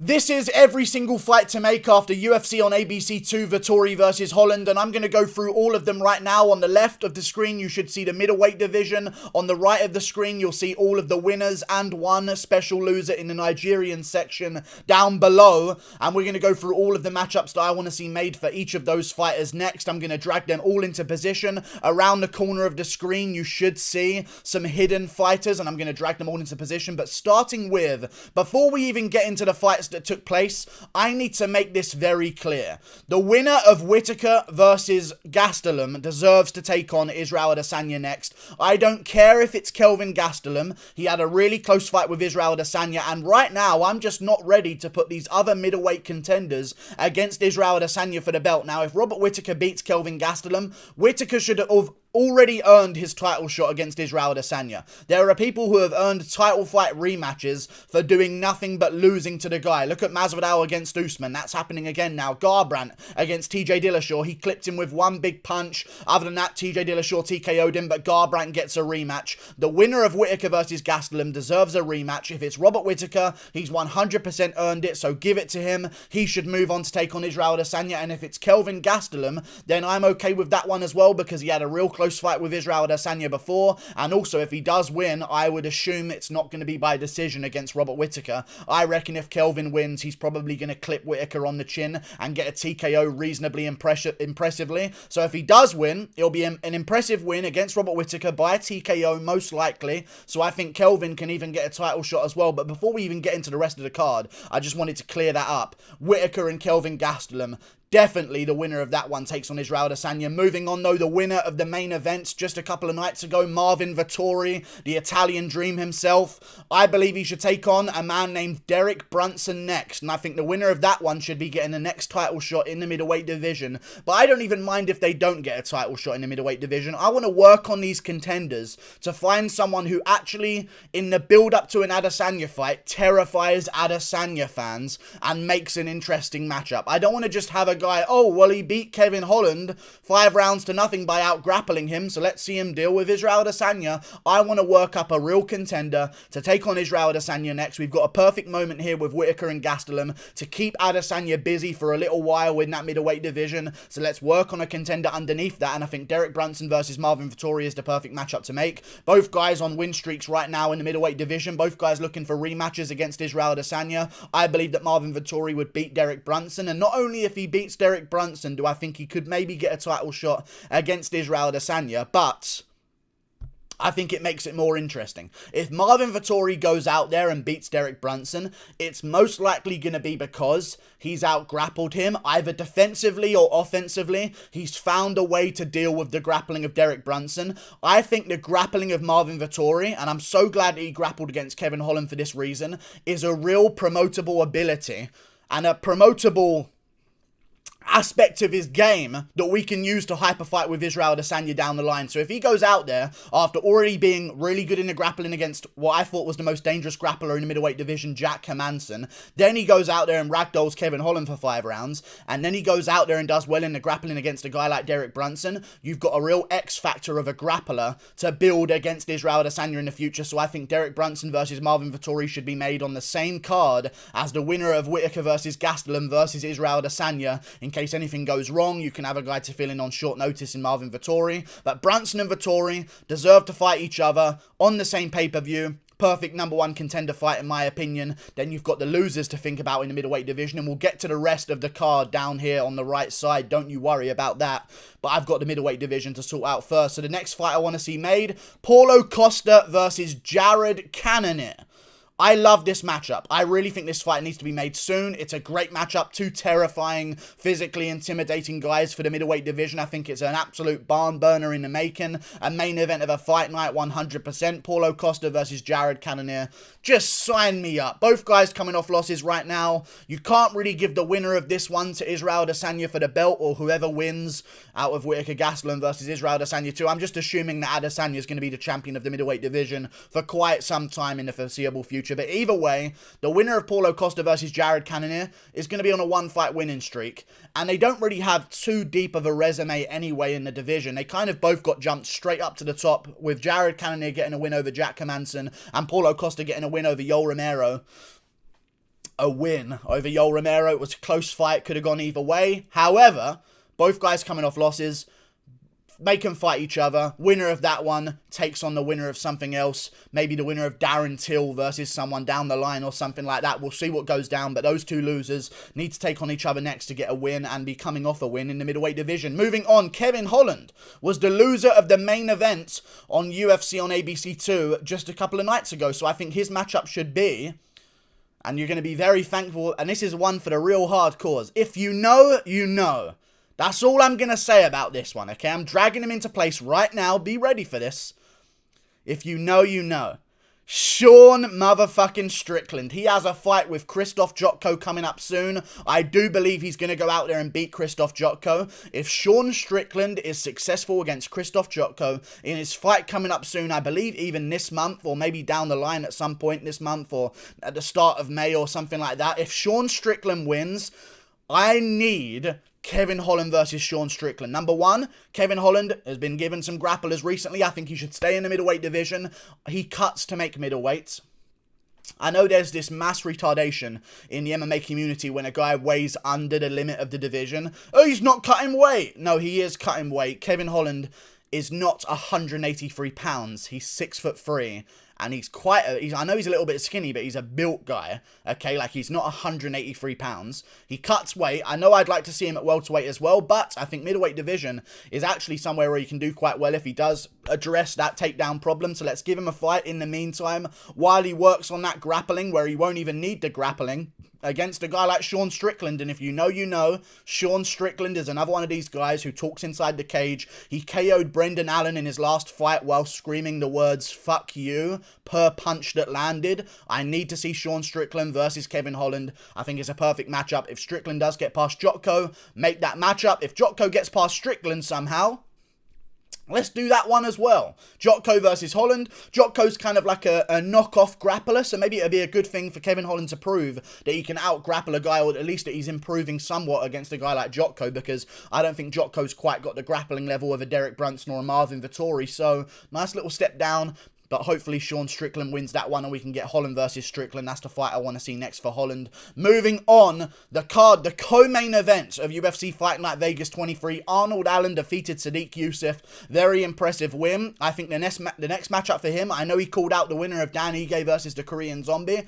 This is every single fight to make after UFC on ABC 2, Vettori versus Holland, and I'm going to go through all of them right now. On the left of the screen, you should see the middleweight division. On the right of the screen, you'll see all of the winners and one special loser in the Nigerian section down below. And we're going to go through all of the matchups that I want to see made for each of those fighters next. I'm going to drag them all into position. Around the corner of the screen, you should see some hidden fighters, and I'm going to drag them all into position. But starting with, before we even get into the fights that took place, I need to make this very clear. The winner of Whittaker versus Gastelum deserves to take on Israel Adesanya next. I don't care if it's Kelvin Gastelum. He had a really close fight with Israel Adesanya, and right now I'm just not ready to put these other middleweight contenders against Israel Adesanya for the belt. Now, if Robert Whittaker beats Kelvin Gastelum, Whittaker should have already earned his title shot against Israel Adesanya. There are people who have earned title fight rematches for doing nothing but losing to the guy. Look at Masvidal against Usman. That's happening again now. Garbrandt against TJ Dillashaw. He clipped him with one big punch. Other than that, TJ Dillashaw TKO'd him, but Garbrandt gets a rematch. The winner of Whittaker versus Gastelum deserves a rematch. If it's Robert Whittaker, he's 100% earned it, so give it to him. He should move on to take on Israel Adesanya. And if it's Kelvin Gastelum, then I'm okay with that one as well, because he had a real close fight with Israel Adesanya before, and also if he does win, I would assume it's not going to be by decision against Robert Whittaker. I reckon if Kelvin wins, he's probably going to clip Whittaker on the chin and get a TKO reasonably impressively. So if he does win, it'll be an impressive win against Robert Whittaker by TKO most likely, so I think Kelvin can even get a title shot as well. But before we even get into the rest of the card, I just wanted to clear that up. Whittaker and Kelvin Gastelum, definitely the winner of that one takes on Israel Adesanya. Moving on though, the winner of the main events just a couple of nights ago, Marvin Vettori, the Italian dream himself. I believe he should take on a man named Derek Brunson next, and I think the winner of that one should be getting the next title shot in the middleweight division. But I don't even mind if they don't get a title shot in the middleweight division. I want to work on these contenders to find someone who actually, in the build-up to an Adesanya fight, terrifies Adesanya fans and makes an interesting matchup. I don't want to just have a guy, oh, well, he beat Kevin Holland 5 rounds to nothing by out-grappling him, so let's see him deal with Israel Adesanya. I want to work up a real contender to take on Israel Adesanya next. We've got a perfect moment here with Whittaker and Gastelum to keep Adesanya busy for a little while in that middleweight division, so let's work on a contender underneath that, and I think Derek Brunson versus Marvin Vettori is the perfect matchup to make. Both guys on win streaks right now in the middleweight division, both guys looking for rematches against Israel Adesanya. I believe that Marvin Vettori would beat Derek Brunson, and not only if he beats Derek Brunson do I think he could maybe get a title shot against Israel Adesanya, but I think it makes it more interesting. If Marvin Vettori goes out there and beats Derek Brunson, it's most likely going to be because he's out-grappled him, either defensively or offensively. He's found a way to deal with the grappling of Derek Brunson. I think the grappling of Marvin Vettori, and I'm so glad that he grappled against Kevin Holland for this reason, is a real promotable ability and a promotable aspect of his game that we can use to hyper fight with Israel Adesanya down the line. So if he goes out there after already being really good in the grappling against what I thought was the most dangerous grappler in the middleweight division, Jack Hermansson, then he goes out there and ragdolls Kevin Holland for 5 rounds, and then he goes out there and does well in the grappling against a guy like Derek Brunson, you've got a real X factor of a grappler to build against Israel Adesanya in the future. So I think Derek Brunson versus Marvin Vettori should be made on the same card as the winner of Whittaker versus Gastelum versus Israel Adesanya. In case anything goes wrong, you can have a guy to fill in on short notice in Marvin Vettori. But Brunson and Vettori deserve to fight each other on the same pay-per-view. Perfect number 1 contender fight in my opinion. Then you've got the losers to think about in the middleweight division, and we'll get to the rest of the card down here on the right side. Don't you worry about that. But I've got the middleweight division to sort out first. So the next fight I want to see made, Paulo Costa versus Jared Cannonier. I love this matchup. I really think this fight needs to be made soon. It's a great matchup. 2 terrifying, physically intimidating guys for the middleweight division. I think it's an absolute barn burner in the making. A main event of a fight night, 100%. Paulo Costa versus Jared Cannonier. Just sign me up. Both guys coming off losses right now. You can't really give the winner of this one to Israel Adesanya for the belt, or whoever wins out of Whittaker Gastelum versus Israel Adesanya too. I'm just assuming that Adesanya is going to be the champion of the middleweight division for quite some time in the foreseeable future. But either way, the winner of Paulo Costa versus Jared Cannonier is going to be on a 1-fight winning streak. And they don't really have too deep of a resume anyway in the division. They kind of both got jumped straight up to the top, with Jared Cannonier getting a win over Jack Hermansson and Paulo Costa getting a win over Yoel Romero. a win over Yoel Romero. It was a close fight, could have gone either way. However, both guys coming off losses, make them fight each other. Winner of that one takes on the winner of something else. Maybe the winner of Darren Till versus someone down the line or something like that. We'll see what goes down, but those two losers need to take on each other next to get a win and be coming off a win in the middleweight division. Moving on, Kevin Holland was the loser of the main event on UFC on ABC 2 just a couple of nights ago, so I think his matchup should be, and you're going to be very thankful, and this is one for the real hardcores. If you know, you know. That's all I'm going to say about this one, okay? I'm dragging him into place right now. Be ready for this. If you know, you know. Sean motherfucking Strickland. He has a fight with Krzysztof Jotko coming up soon. I do believe he's going to go out there and beat Krzysztof Jotko. If Sean Strickland is successful against Krzysztof Jotko in his fight coming up soon, I believe even this month or maybe down the line at some point this month or at the start of May or something like that. If Sean Strickland wins, I need Kevin Holland versus Sean Strickland. Number one, Kevin Holland has been given some grapplers recently. I think he should stay in the middleweight division. He cuts to make middleweights. I know there's this mass retardation in the MMA community when a guy weighs under the limit of the division. Oh, he's not cutting weight. No, he is cutting weight. Kevin Holland is not 183 pounds. He's 6'3". And he's I know he's a little bit skinny, but he's a built guy, okay? Like, he's not 183 pounds. He cuts weight. I know I'd like to see him at welterweight as well, but I think middleweight division is actually somewhere where he can do quite well if he does address that takedown problem. So let's give him a fight in the meantime while he works on that grappling, where he won't even need the grappling against a guy like Sean Strickland. And if you know, you know. Sean Strickland is another one of these guys who talks inside the cage. He KO'd Brendan Allen in his last fight while screaming the words "fuck you" per punch that landed. I need to see Sean Strickland versus Kevin Holland. I think it's a perfect matchup. If Strickland does get past Jotko, make that matchup. If Jotko gets past Strickland somehow, let's do that one as well. Jotko versus Holland. Jotko's kind of like a knockoff grappler, so maybe it'll be a good thing for Kevin Holland to prove that he can out-grapple a guy, or at least that he's improving somewhat against a guy like Jotko, because I don't think Jotko's quite got the grappling level of a Derek Brunson or a Marvin Vettori, so nice little step down. But hopefully Sean Strickland wins that one and we can get Holland versus Strickland. That's the fight I want to see next for Holland. Moving on, the card, the co-main event of UFC Fight Night Vegas 23. Arnold Allen defeated Sadiq Youssef. Very impressive win. I think the next matchup for him, I know he called out the winner of Dan Ige versus the Korean Zombie.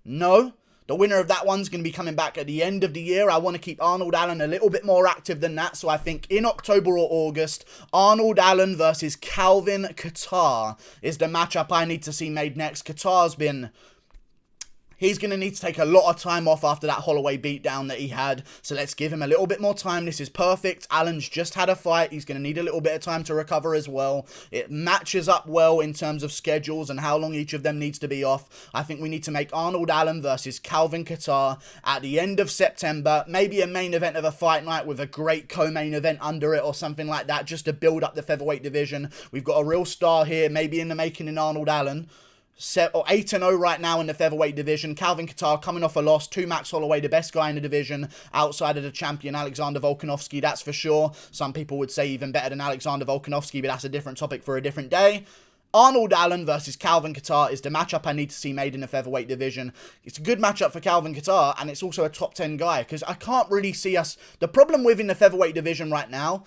No. The winner of that one's going to be coming back at the end of the year. I want to keep Arnold Allen a little bit more active than that. So I think in October or August, Arnold Allen versus Calvin Kattar is the matchup I need to see made next. Kattar's been... He's going to need to take a lot of time off after that Holloway beatdown that he had. So let's give him a little bit more time. This is perfect. Allen's just had a fight. He's going to need a little bit of time to recover as well. It matches up well in terms of schedules and how long each of them needs to be off. I think we need to make Arnold Allen versus Calvin Kattar at the end of September. Maybe a main event of a fight night with a great co-main event under it or something like that, just to build up the featherweight division. We've got a real star here, maybe in the making in Arnold Allen. 8-0 right now in the featherweight division. Calvin Kattar coming off a loss to Max Holloway, the best guy in the division outside of the champion Alexander Volkanovski, that's for sure. Some people would say even better than Alexander Volkanovski, but that's a different topic for a different day. Arnold Allen versus Calvin Kattar is the matchup I need to see made in the featherweight division. It's a good matchup for Calvin Kattar, and it's also a top 10 guy, because I can't really see us... The problem within the featherweight division right now,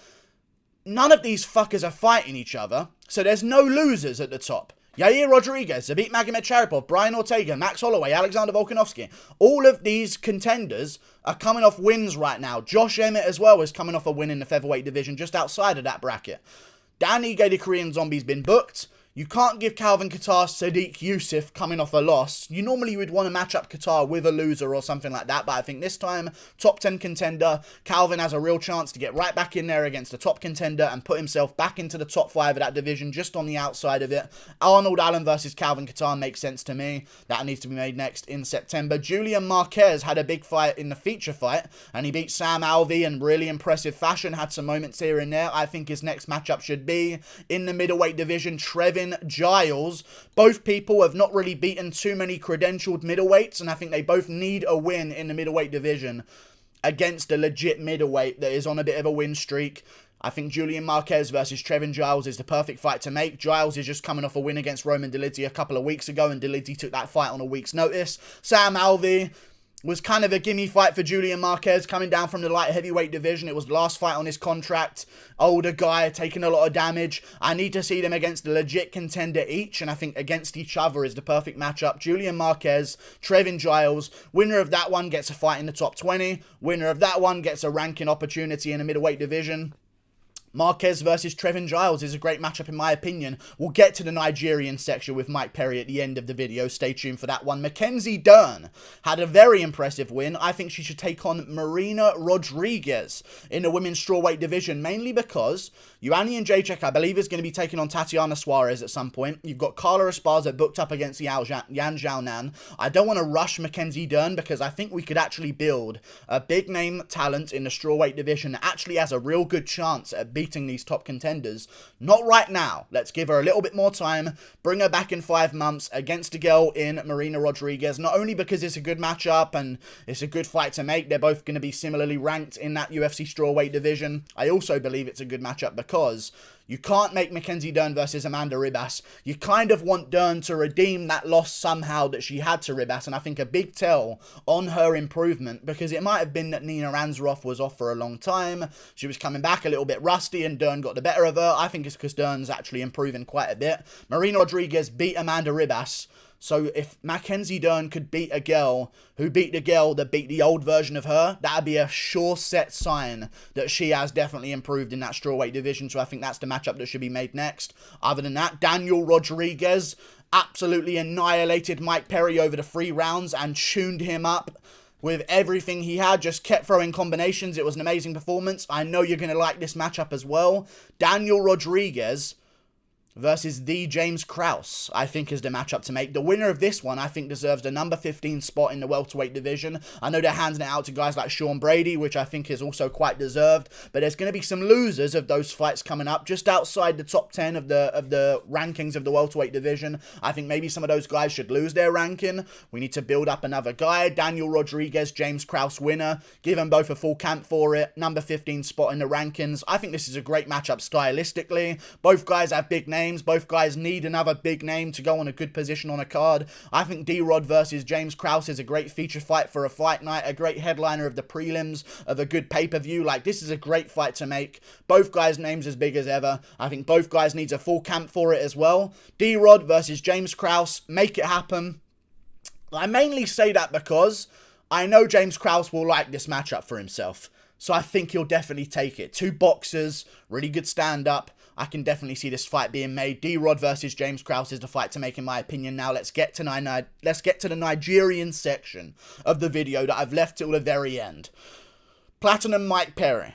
none of these fuckers are fighting each other, so there's no losers at the top. Yair Rodriguez, Zabit Magomedsharipov, Brian Ortega, Max Holloway, Alexander Volkanovski. All of these contenders are coming off wins right now. Josh Emmett as well is coming off a win in the featherweight division just outside of that bracket. Dan Ige, the Korean Zombie's been booked. You can't give Calvin Kattar Sadiq Youssef coming off a loss. You normally would want to match up Kattar with a loser or something like that, but I think this time, top 10 contender, Calvin has a real chance to get right back in there against a top contender and put himself back into the top 5 of that division, just on the outside of it. Arnold Allen versus Calvin Kattar makes sense to me. That needs to be made next in September. Julian Marquez had a big fight in the feature fight, and he beat Sam Alvey in really impressive fashion, had some moments here and there. I think his next matchup should be in the middleweight division, Trevin Giles. Both people have not really beaten too many credentialed middleweights, and I think they both need a win in the middleweight division against a legit middleweight that is on a bit of a win streak. I think Julian Marquez versus Trevin Giles is the perfect fight to make. Giles is just coming off a win against Roman Dolidze a couple of weeks ago, and Dolidze took that fight on a week's notice. Sam Alvey, was kind of a gimme fight for Julian Marquez, coming down from the light heavyweight division. It was the last fight on his contract. Older guy, taking a lot of damage. I need to see them against a legit contender each, and I think against each other is the perfect matchup. Julian Marquez, Trevin Giles. Winner of that one gets a fight in the top 20. Winner of that one gets a ranking opportunity in the middleweight division. Marquez versus Trevin Giles is a great matchup in my opinion. We'll get to the Nigerian section with Mike Perry at the end of the video. Stay tuned for that one. Mackenzie Dern had a very impressive win. I think she should take on Marina Rodriguez in the women's strawweight division, mainly because Joanna Jacek, I believe, is going to be taking on Tatiana Suarez at some point. You've got Carla Esparza booked up against Yan Xiaonan. I don't want to rush Mackenzie Dern because I think we could actually build a big name talent in the strawweight division that actually has a real good chance at beating these top contenders. Not right now. Let's give her a little bit more time. Bring her back in 5 months against a girl in Marina Rodriguez. Not only because it's a good matchup and it's a good fight to make. They're both going to be similarly ranked in that UFC strawweight division. I also believe it's a good matchup because you can't make Mackenzie Dern versus Amanda Ribas. You kind of want Dern to redeem that loss somehow that she had to Ribas, and I think a big tell on her improvement, because it might have been that Nina Ansaroff was off for a long time. She was coming back a little bit rusty and Dern got the better of her. I think it's because Dern's actually improving quite a bit. Marina Rodriguez beat Amanda Ribas. So if Mackenzie Dern could beat a girl who beat the girl that beat the old version of her, that'd be a sure set sign that she has definitely improved in that strawweight division. So I think that's the matchup that should be made next. Other than that, Daniel Rodriguez absolutely annihilated Mike Perry over the 3 rounds and tuned him up with everything he had, just kept throwing combinations. It was an amazing performance. I know you're going to like this matchup as well. Daniel Rodriguez versus the James Krause, I think, is the matchup to make. The winner of this one, I think, deserves the number 15 spot in the welterweight division. I know they're handing it out to guys like Sean Brady, which I think is also quite deserved, but there's going to be some losers of those fights coming up, just outside the top 10 of the rankings of the welterweight division. I think maybe some of those guys should lose their ranking. We need to build up another guy. Daniel Rodriguez, James Krause winner. Give them both a full camp for it. Number 15 spot in the rankings. I think this is a great matchup stylistically. Both guys have big names. Both guys need another big name to go on a good position on a card. I think D-Rod versus James Krause is a great feature fight for a fight night, a great headliner of the prelims, of a good pay-per-view. Like, this is a great fight to make. Both guys' names as big as ever. I think both guys needs a full camp for it as well. D-Rod versus James Krause, make it happen. I mainly say that because I know James Krause will like this matchup for himself. So I think he'll definitely take it. 2 boxers, really good stand-up. I can definitely see this fight being made. D-Rod versus James Krause is the fight to make, in my opinion. Now let's get to the Nigerian section of the video that I've left till the very end. Platinum Mike Perry.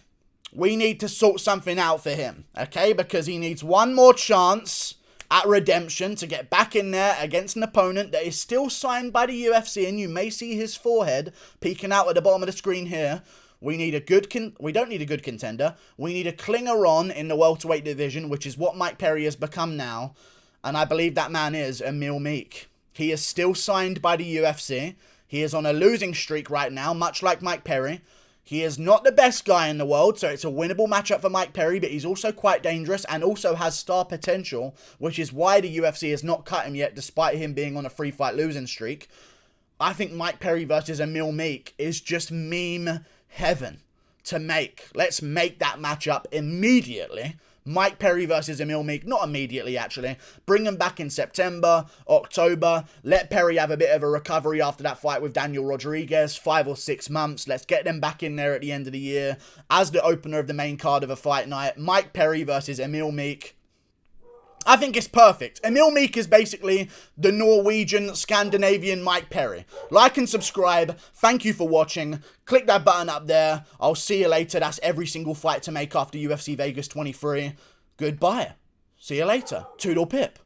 We need to sort something out for him, okay? Because he needs one more chance at redemption to get back in there against an opponent that is still signed by the UFC, and you may see his forehead peeking out at the bottom of the screen here. We need a good we don't need a good contender. We need a clinger on in the welterweight division, which is what Mike Perry has become now. And I believe that man is Emil Meek. He is still signed by the UFC. He is on a losing streak right now, much like Mike Perry. He is not the best guy in the world, so it's a winnable matchup for Mike Perry, but he's also quite dangerous and also has star potential, which is why the UFC has not cut him yet, despite him being on a 3-fight losing streak. I think Mike Perry versus Emil Meek is just meme heaven to make. Let's make that matchup immediately. Mike Perry versus Emil Meek, not immediately actually. Bring him back in September, October. Let Perry have a bit of a recovery after that fight with Daniel Rodriguez, 5 or 6 months. Let's get them back in there at the end of the year as the opener of the main card of a fight night. Mike Perry versus Emil Meek. I think it's perfect. Emil Meek is basically the Norwegian, Scandinavian Mike Perry. Like and subscribe. Thank you for watching. Click that button up there. I'll see you later. That's every single fight to make after UFC Vegas 23. Goodbye. See you later. Toodle pip.